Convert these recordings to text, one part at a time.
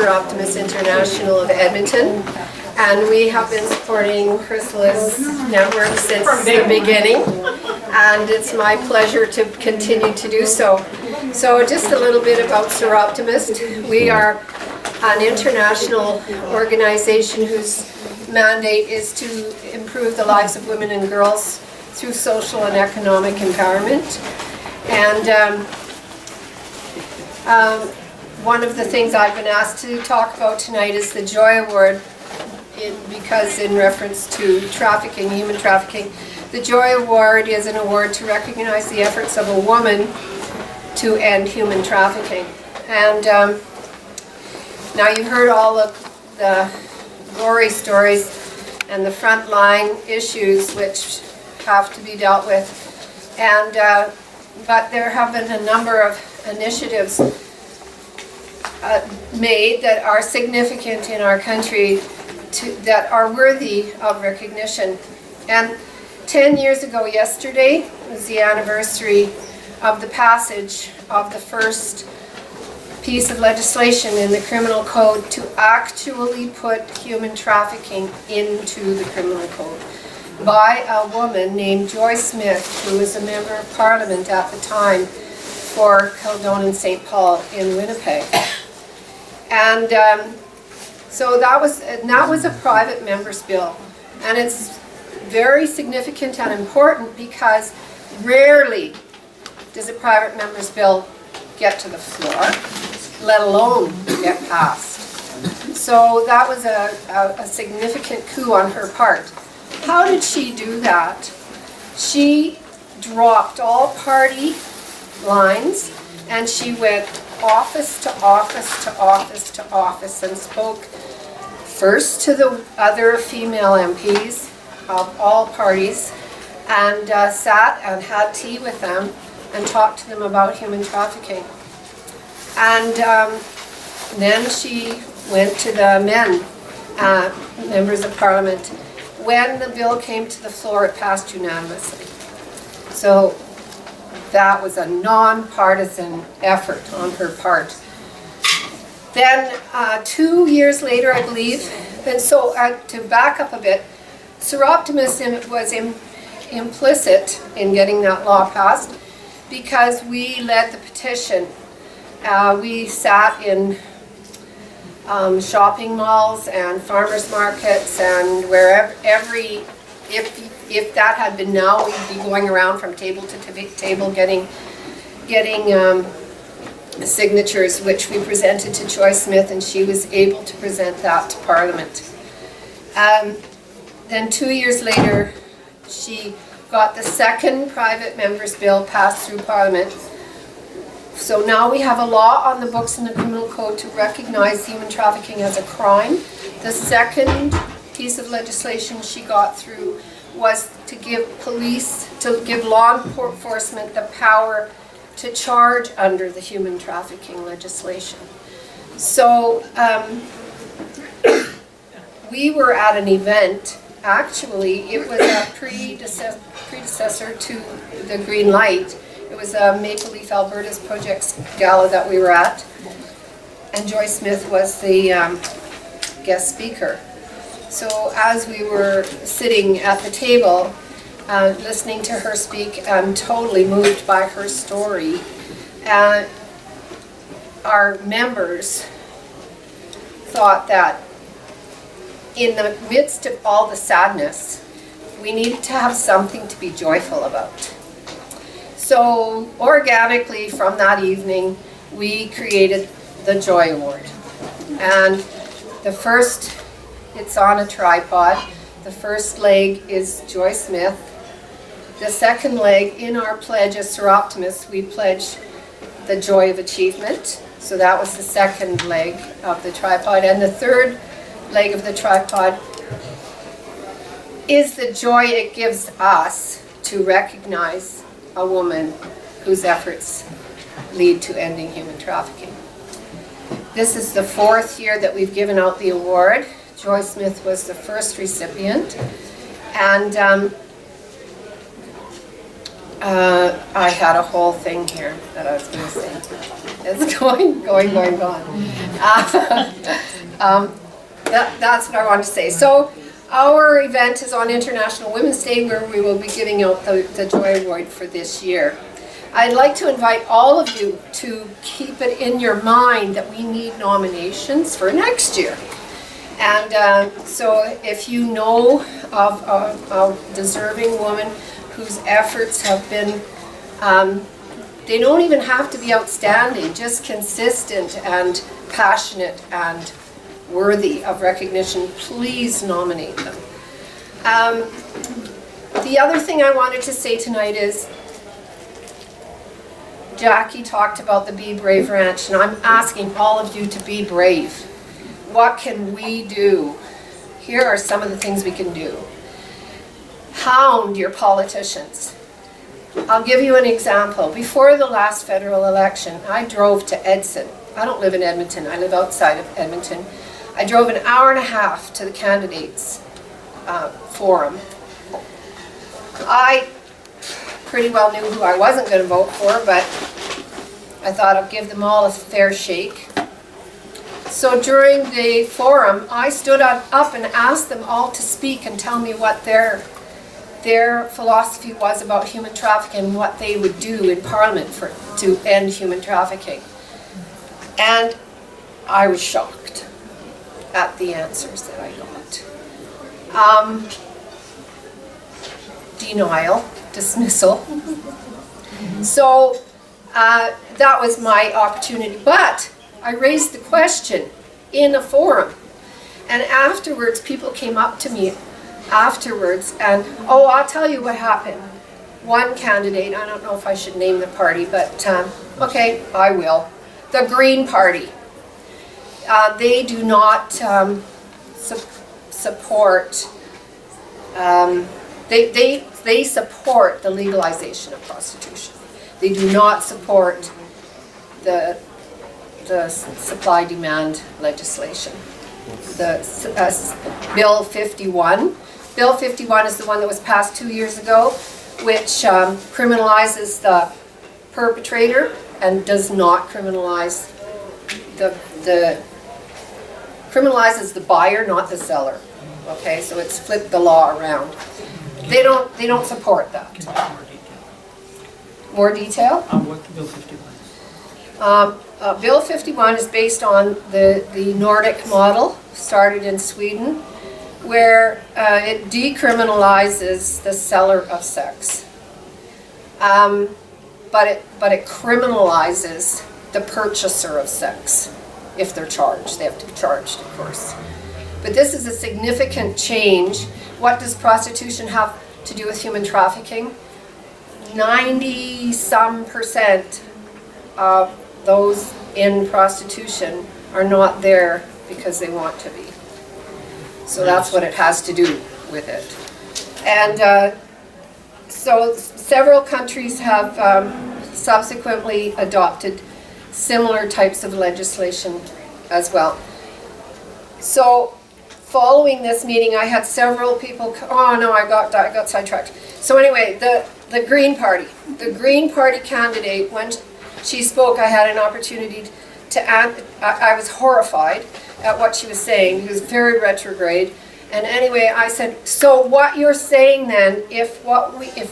Optimist International of Edmonton, and we have been supporting Chrysalis Network since the beginning, and it's my pleasure to continue to do so. So just a little bit about Optimist. We are an international organization whose mandate is to improve the lives of women and girls through social and economic empowerment. And one of the things I've been asked to talk about tonight is the Joy Award, because in reference to trafficking, human trafficking. The Joy Award is an award to recognize the efforts of a woman to end human trafficking. And now you've heard all of the gory stories and the frontline issues which have to be dealt with. And but there have been a number of initiatives made that are significant in our country that are worthy of recognition. And 10 years ago yesterday was the anniversary of the passage of the first piece of legislation in the criminal code to actually put human trafficking into the criminal code by a woman named Joy Smith, who was a member of Parliament at the time for Kildonan St. Paul in Winnipeg. And so that was a private member's bill, and it's very significant and important because rarely does a private member's bill get to the floor, let alone get passed. So that was a significant coup on her part. How did she do that? She dropped all party lines and she went office to office to office to office and spoke first to the other female MPs of all parties and sat and had tea with them and talked to them about human trafficking. And then she went to the men, members of Parliament. When the bill came to the floor, it passed unanimously. So that was a non-partisan effort on her part. Then 2 years later, I believe, and so to back up a bit, Optimist was implicit in getting that law passed because we led the petition. We sat in shopping malls and farmers markets and wherever, if that had been now, we'd be going around from table to table getting signatures, which we presented to Joy Smith, and she was able to present that to Parliament. Then 2 years later, she got the second private member's bill passed through Parliament. So now we have a law on the books in the criminal code to recognize human trafficking as a crime. The second piece of legislation she got through was to give law enforcement the power to charge under the human trafficking legislation. So we were at an event, actually it was a predecessor to the Green Light. It was a Maple Leaf Alberta's Projects Gala that we were at, and Joy Smith was the guest speaker. So as we were sitting at the table, listening to her speak, I'm totally moved by her story. Our members thought that in the midst of all the sadness, we needed to have something to be joyful about. So organically from that evening, we created the Joy Award. And the first, it's on a tripod. The first leg is Joy Smith. The second leg, in our pledge as Optimists, we pledge the joy of achievement. So that was the second leg of the tripod. And the third leg of the tripod is the joy it gives us to recognize a woman whose efforts lead to ending human trafficking. This is the fourth year that we've given out the award. Joy Smith was the first recipient. And I had a whole thing here that I was going to say. It's going. That's what I wanted to say. So our event is on International Women's Day, where we will be giving out the Joy Award for this year. I'd like to invite all of you to keep it in your mind that we need nominations for next year. And so if you know of a deserving woman whose efforts have been, they don't even have to be outstanding, just consistent and passionate and worthy of recognition, please nominate them. The other thing I wanted to say tonight is, Jackie talked about the Be Brave Ranch, and I'm asking all of you to be brave. What can we do? Here are some of the things we can do. Hound your politicians. I'll give you an example. Before the last federal election, I drove to Edson. I don't live in Edmonton, I live outside of Edmonton. I drove an hour and a half to the candidates forum. I pretty well knew who I wasn't going to vote for, but I thought I'd give them all a fair shake. So during the forum, I stood up and asked them all to speak and tell me what their philosophy was about human trafficking and what they would do in Parliament to end human trafficking. And I was shocked at the answers that I got. Denial, dismissal. So that was my opportunity. But I raised the question in a forum. And afterwards, people came up to me afterwards and, oh, I'll tell you what happened. One candidate, I don't know if I should name the party, but okay, I will. The Green Party. They do not support, they support the legalization of prostitution. They do not support the supply-demand legislation. The Bill 51. Bill 51 is the one that was passed 2 years ago, which criminalizes the perpetrator and does not criminalize criminalizes the buyer, not the seller. Okay, so it's flipped the law around. They don't support that. More detail? What Bill 51 is? Bill 51 is based on the Nordic model, started in Sweden, where it decriminalizes the seller of sex. But it criminalizes the purchaser of sex if they're charged. They have to be charged, of course. But this is a significant change. What does prostitution have to do with human trafficking? 90-some% of those in prostitution are not there because they want to be. So that's what it has to do with it. And so several countries have subsequently adopted similar types of legislation as well. So following this meeting, I had several people, I got sidetracked. So anyway, the Green Party candidate, when she spoke, I had an opportunity to I was horrified at what she was saying. It was very retrograde. And anyway, I said, so what you're saying then, if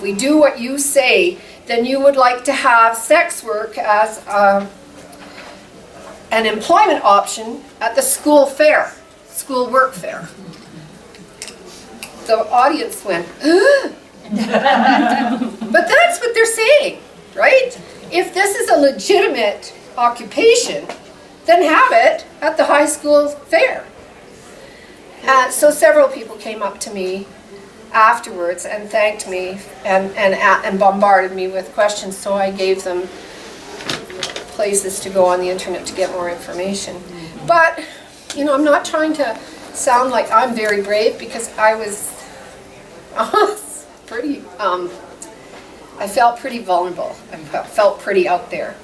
we do what you say, then you would like to have sex work as an employment option at the school work fair. The audience went, but that's what they're saying, right? If this is a legitimate occupation, then have it at the high school fair. So several people came up to me afterwards and thanked me and bombarded me with questions, so I gave them places to go on the internet to get more information. But, I'm not trying to sound like I'm very brave, because I was pretty, I felt pretty vulnerable. I felt pretty out there.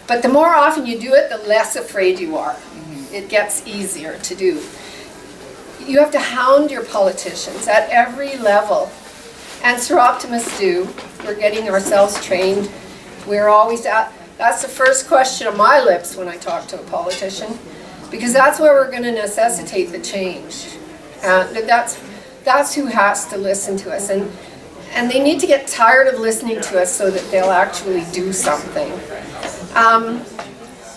But the more often you do it, the less afraid you are. It gets easier to do. You have to hound your politicians at every level And Seroptimists do. We're getting ourselves trained. We're always at, that's the first question on my lips when I talk to a politician, because that's where we're going to necessitate the change. That's who has to listen to us. And they need to get tired of listening to us so that they'll actually do something.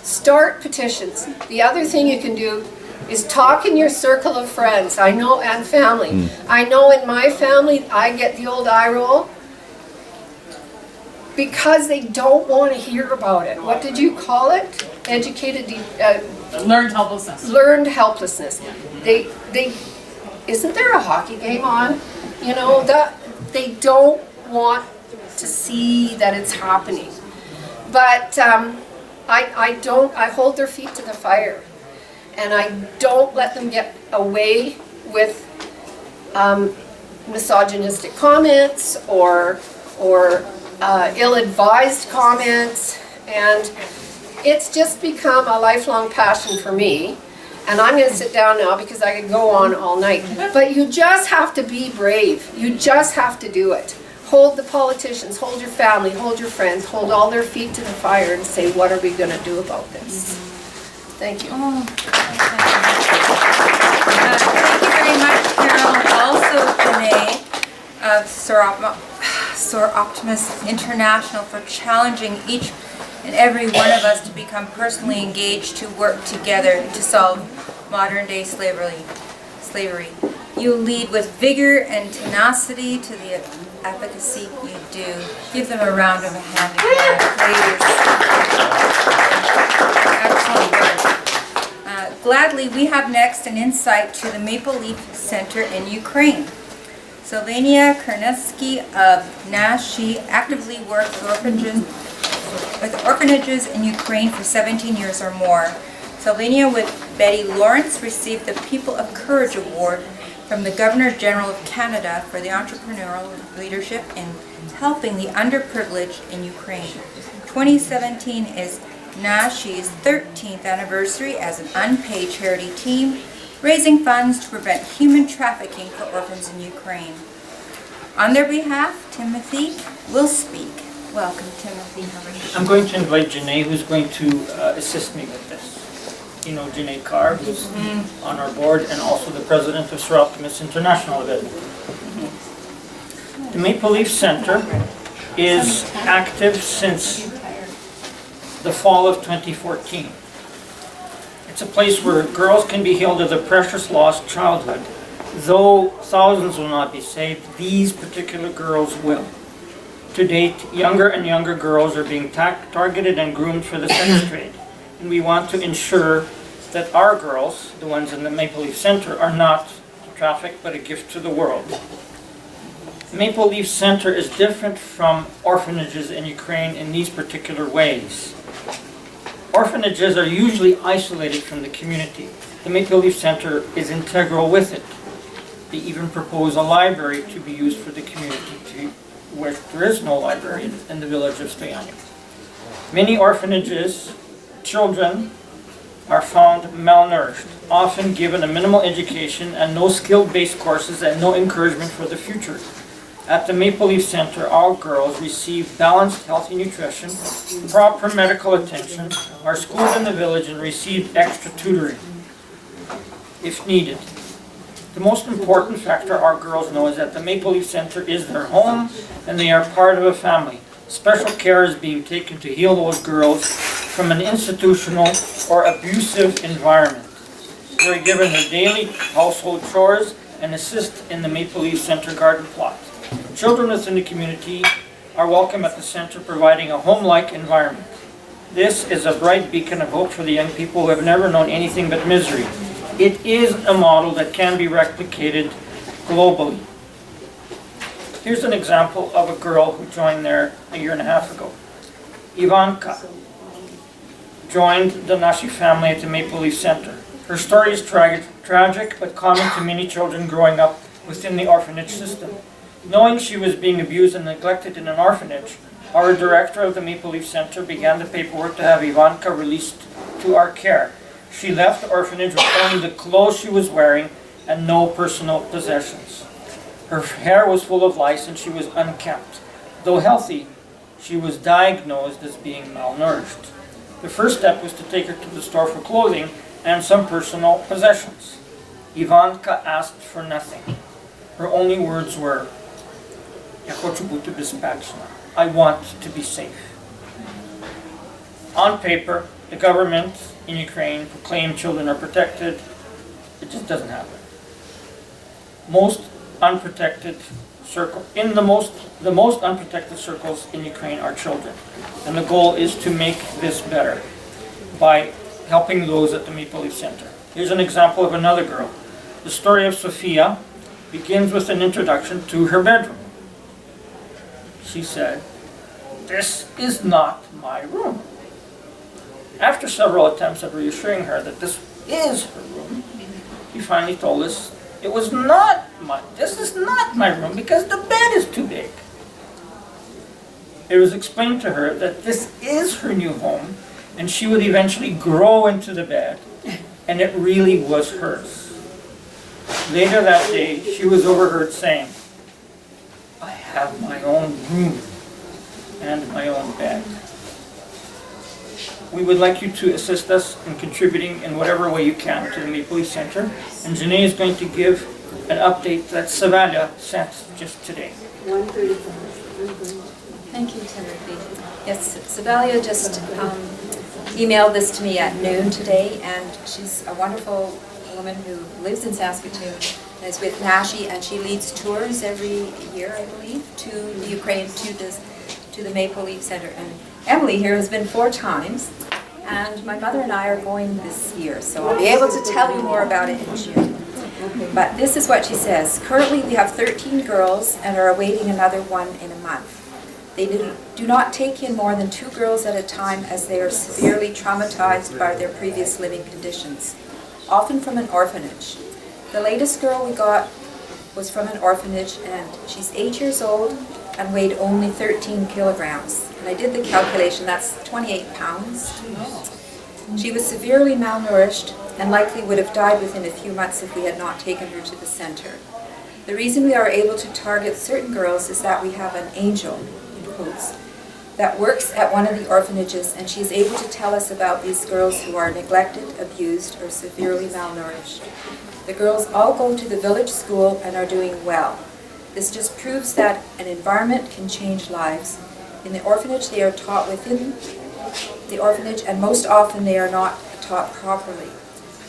Start petitions. The other thing you can do is talk in your circle of friends, I know, and family. I know in my family, I get the old eye roll because they don't want to hear about it. What did you call it? Learned helplessness. Learned helplessness. They isn't there a hockey game on? You know, that they don't want to see that it's happening. But I hold their feet to the fire. And I don't let them get away with misogynistic comments or ill-advised comments. And it's just become a lifelong passion for me. And I'm going to sit down now because I could go on all night. But you just have to be brave. You just have to do it. Hold the politicians, hold your family, hold your friends, hold all their feet to the fire and say, what are we going to do about this? Thank you. Oh, thank you very much, Carrell. Also, Jaynne of Seroptimists International for challenging each and every one of us to become personally engaged to work together to solve modern-day slavery. You lead with vigor and tenacity to the advocacy you do. Give them a round of applause, please. Excellent work. Gladly, we have next an insight to the Maple Leaf Center in Ukraine. Sylvania Kernesky of Nashi actively worked with orphanages in Ukraine for 17 years or more. Sylvania, with Betty Lawrence, received the People of Courage Award from the Governor General of Canada for the entrepreneurial leadership in helping the underprivileged in Ukraine. 2017 is Nashi's 13th anniversary as an unpaid charity team, raising funds to prevent human trafficking for orphans in Ukraine. On their behalf, Tymofiy will speak. Welcome, Tymofiy. Hawrysh. I'm going to invite Jaynne, who's going to assist me with this. You know Jaynne Carre, who's on our board, and also the president of Seroptimists International of Edmonton. The Maple Leaf Center is active since the fall of 2014. It's a place where girls can be healed of the precious lost childhood. Though thousands will not be saved, these particular girls will. To date, younger and younger girls are being targeted and groomed for the sex trade. And we want to ensure that our girls, the ones in the Maple Leaf Center, are not trafficked but a gift to the world. The Maple Leaf Center is different from orphanages in Ukraine in these particular ways. Orphanages are usually isolated from the community. The Maple Leaf Center is integral with it. They even propose a library to be used for the community, where there is no library in the village of Stoyanov. Many orphanages, children are found malnourished, often given a minimal education and no skill-based courses and no encouragement for the future. At the Maple Leaf Center, all girls receive balanced, healthy nutrition, proper medical attention, are schooled in the village, and receive extra tutoring if needed. The most important factor our girls know is that the Maple Leaf Center is their home and they are part of a family. Special care is being taken to heal those girls from an institutional or abusive environment. They are given their daily household chores and assist in the Maple Leaf Center garden plot. Children within the community are welcome at the center, providing a home-like environment. This is a bright beacon of hope for the young people who have never known anything but misery. It is a model that can be replicated globally. Here's an example of a girl who joined there a year and a half ago. Ivanka joined the Nashi family at the Maple Leaf Center. Her story is tragic but common to many children growing up within the orphanage system. Knowing she was being abused and neglected in an orphanage, our director of the Maple Leaf Center began the paperwork to have Ivanka released to our care. She left the orphanage with only the clothes she was wearing and no personal possessions. Her hair was full of lice and she was unkempt. Though healthy, she was diagnosed as being malnourished. The first step was to take her to the store for clothing and some personal possessions. Ivanka asked for nothing. Her only words were, "Я хочу бути безпечна." I want to be safe. On paper, the government in Ukraine proclaimed children are protected. It just doesn't happen. Most unprotected the most unprotected circles in Ukraine are children. And the goal is to make this better by helping those at the Maple Leaf Center. Here's an example of another girl. The story of Sophia begins with an introduction to her bedroom. She said, "This is not my room." After several attempts at reassuring her that this is her room, he finally told us, this is not my room because the bed is too big. It was explained to her that this is her new home and she would eventually grow into the bed, and it really was hers. Later that day, she was overheard saying, "I have my own room and my own bed." We would like you to assist us in contributing in whatever way you can to the Maple Leaf Center, and Jaynne is going to give an update that Savalia sent just today. Thank you, Timothy. Yes, Savalia just emailed this to me at noon today, and she's a wonderful woman who lives in Saskatoon and is with Nashi, and she leads tours every year, I believe, to the Ukraine, to the Maple Leaf Center. And Emily here has been 4 times, and my mother and I are going this year, so I'll be able to tell you more about it in June. But this is what she says. Currently we have 13 girls and are awaiting another one in a month. They do not take in more than 2 girls at a time as they are severely traumatized by their previous living conditions, often from an orphanage. The latest girl we got was from an orphanage, and she's 8 years old and weighed only 13 kilograms. And I did the calculation, that's 28 pounds. She was severely malnourished and likely would have died within a few months if we had not taken her to the center. The reason we are able to target certain girls is that we have an angel, in quotes, that works at one of the orphanages, and she is able to tell us about these girls who are neglected, abused, or severely malnourished. The girls all go to the village school and are doing well. This just proves that an environment can change lives. In the orphanage, they are taught within the orphanage, and most often they are not taught properly.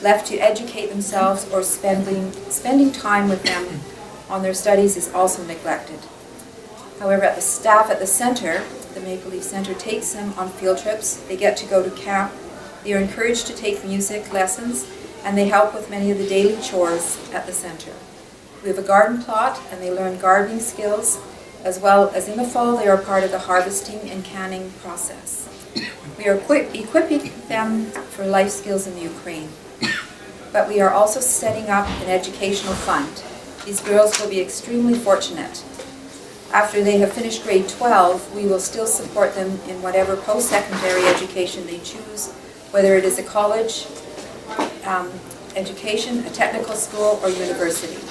Left to educate themselves or spending time with them on their studies is also neglected. However, the staff at the center, the Maple Leaf Center, takes them on field trips. They get to go to camp. They are encouraged to take music lessons, and they help with many of the daily chores at the center. We have a garden plot, and they learn gardening skills, as well as in the fall they are part of the harvesting and canning process. We are equipping them for life skills in the Ukraine. But we are also setting up an educational fund. These girls will be extremely fortunate. After they have finished grade 12, we will still support them in whatever post-secondary education they choose, whether it is a college education, a technical school, or university.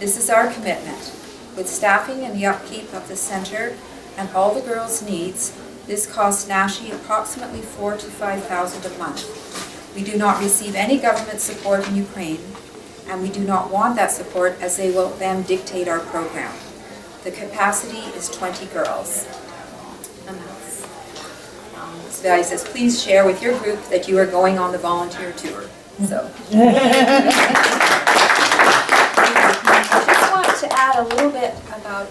This is our commitment. With staffing and the upkeep of the center and all the girls' needs, this costs Nashi approximately $4,000 to $5,000 a month. We do not receive any government support in Ukraine, and we do not want that support as they will then dictate our program. The capacity is 20 girls. And that's, Savalia says, please share with your group that you are going on the volunteer tour. So. I just want to add a little bit about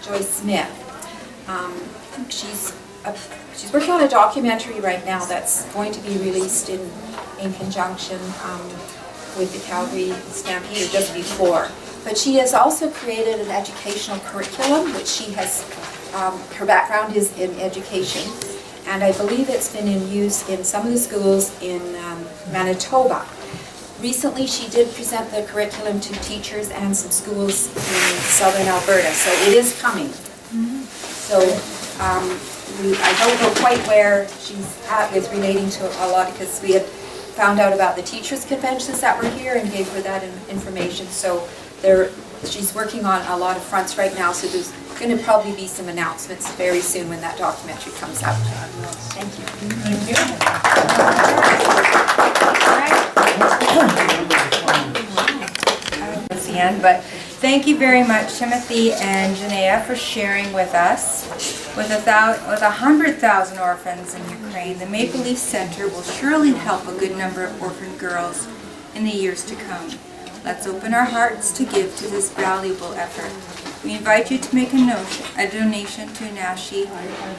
Joyce Smith. She's working on a documentary right now that's going to be released in conjunction with the Calgary Stampede, or just before. But she has also created an educational curriculum, which she has, her background is in education, and I believe it's been in use in some of the schools in Manitoba. Recently, she did present the curriculum to teachers and some schools in southern Alberta, so it is coming. So I don't know quite where she's at with relating to a lot, because we had found out about the teachers' conventions that were here and gave her that information. So she's working on a lot of fronts right now, so there's going to probably be some announcements very soon when that documentary comes out. Thank you. That's the end, but thank you very much, Timothy and Jaynne, for sharing with us. With 100,000 orphans in Ukraine, the Maple Leaf Center will surely help a good number of orphan girls in the years to come. Let's open our hearts to give to this valuable effort. We invite you to make a donation to Nashi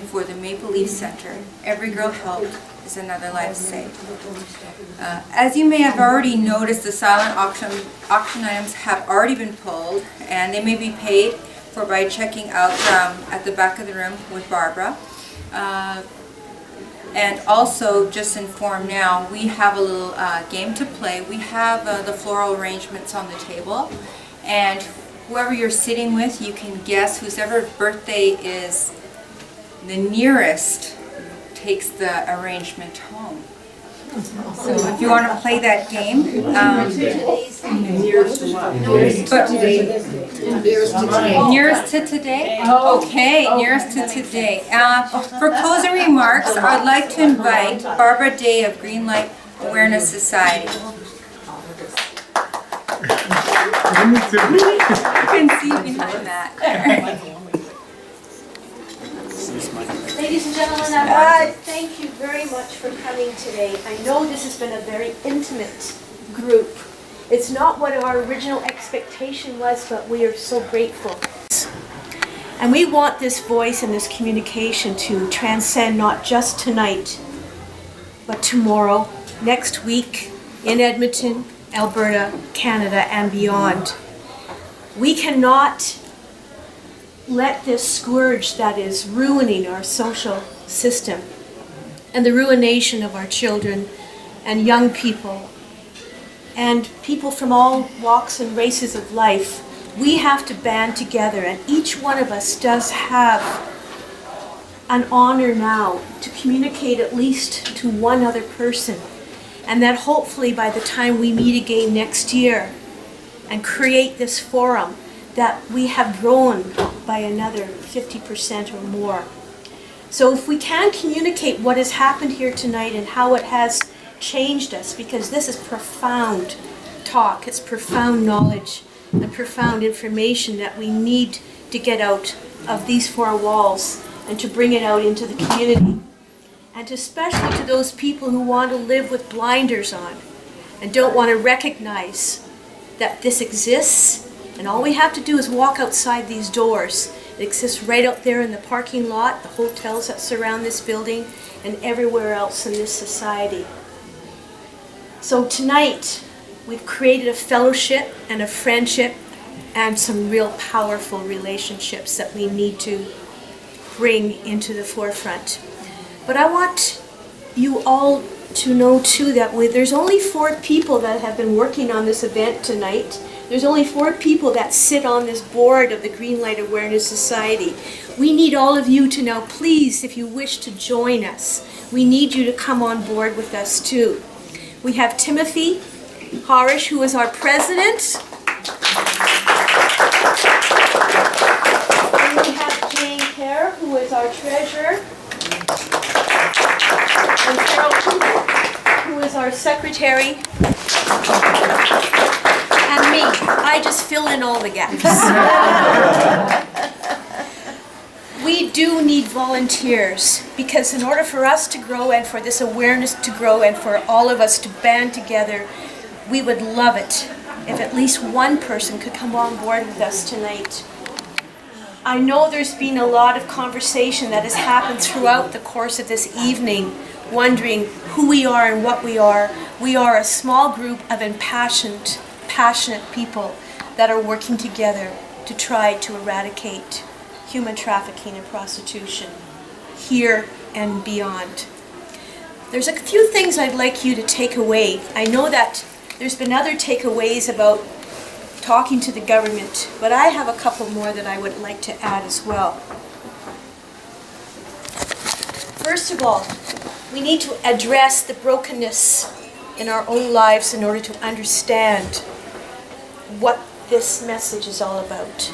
for the Maple Leaf Center. Every girl helped is another life saved. As you may have already noticed, the silent auction items have already been pulled, and they may be paid for by checking out at the back of the room with Barbara. And also, just inform now, we have a little game to play. We have the floral arrangements on the table, and whoever you're sitting with, you can guess whoever birthday is the nearest takes the arrangement home. So if you want to play that game, nearest to today? Okay, nearest to today. For closing remarks, I'd like to invite Barbara Day of Greenlight Awareness Society. You can see behind that. Ladies and gentlemen, I want to thank you very much for coming today. I know this has been a very intimate group. It's not what our original expectation was, but we are so grateful. And we want this voice and this communication to transcend not just tonight, but tomorrow, next week, in Edmonton, Alberta, Canada, and beyond. We cannot let this scourge that is ruining our social system and the ruination of our children and young people and people from all walks and races of life, we have to band together, and each one of us does have an honor now to communicate at least to one other person, and that hopefully by the time we meet again next year and create this forum, that we have grown by another 50% or more. So if we can communicate what has happened here tonight and how it has changed us, because this is profound talk, it's profound knowledge and profound information that we need to get out of these four walls and to bring it out into the community. And especially to those people who want to live with blinders on and don't want to recognize that this exists. And all we have to do is walk outside these doors. It exists right out there in the parking lot, the hotels that surround this building, and everywhere else in this society. So tonight, we've created a fellowship and a friendship and some real powerful relationships that we need to bring into the forefront. But I want you all to know too that there's only 4 people that have been working on this event tonight. There's only 4 people that sit on this board of the Greenlight Awareness Society. We need all of you to now, please, if you wish to join us, we need you to come on board with us too. We have Tymofiy, Hawrysh, who is our president. And we have Jaynne, who is our treasurer. And Carrell, who is our secretary. And me, I just fill in all the gaps. We do need volunteers, because in order for us to grow and for this awareness to grow and for all of us to band together, we would love it if at least one person could come on board with us tonight. I know there's been a lot of conversation that has happened throughout the course of this evening, wondering who we are and what we are. We are a small group of passionate people that are working together to try to eradicate human trafficking and prostitution here and beyond. There's a few things I'd like you to take away. I know that there's been other takeaways about talking to the government, but I have a couple more that I would like to add as well. First of all, we need to address the brokenness in our own lives in order to understand what this message is all about.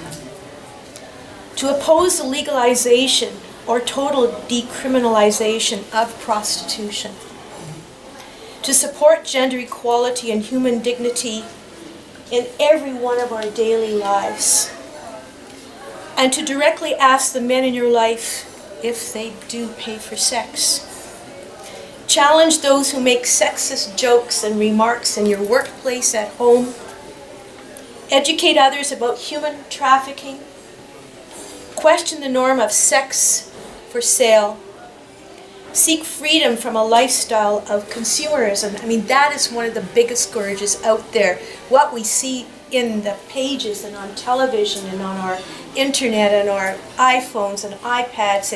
To oppose the legalization or total decriminalization of prostitution. To support gender equality and human dignity in every one of our daily lives. And to directly ask the men in your life if they do pay for sex. Challenge those who make sexist jokes and remarks in your workplace, at home. Educate others about human trafficking. Question the norm of sex for sale. Seek freedom from a lifestyle of consumerism. I mean, that is one of the biggest scourges out there. What we see in the pages and on television and on our internet and our iPhones and iPads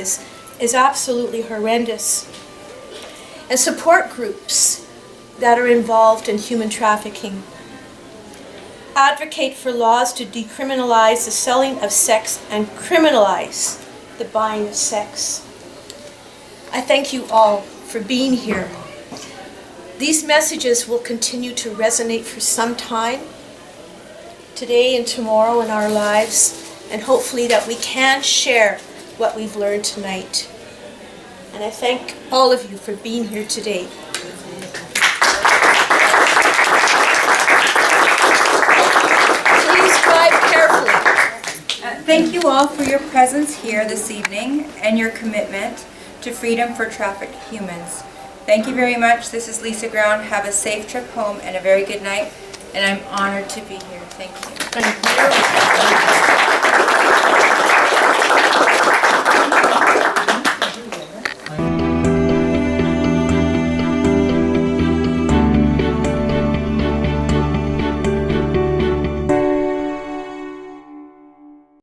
is absolutely horrendous. And support groups that are involved in human trafficking. Advocate for laws to decriminalize the selling of sex and criminalize the buying of sex. I thank you all for being here. These messages will continue to resonate for some time, today and tomorrow in our lives, and hopefully that we can share what we've learned tonight. And I thank all of you for being here today. Please drive carefully. Thank you all for your presence here this evening and your commitment to freedom for trafficked humans. Thank you very much. This is Lisa Ground. Have a safe trip home and a very good night. And I'm honored to be here. Thank you. Thank you.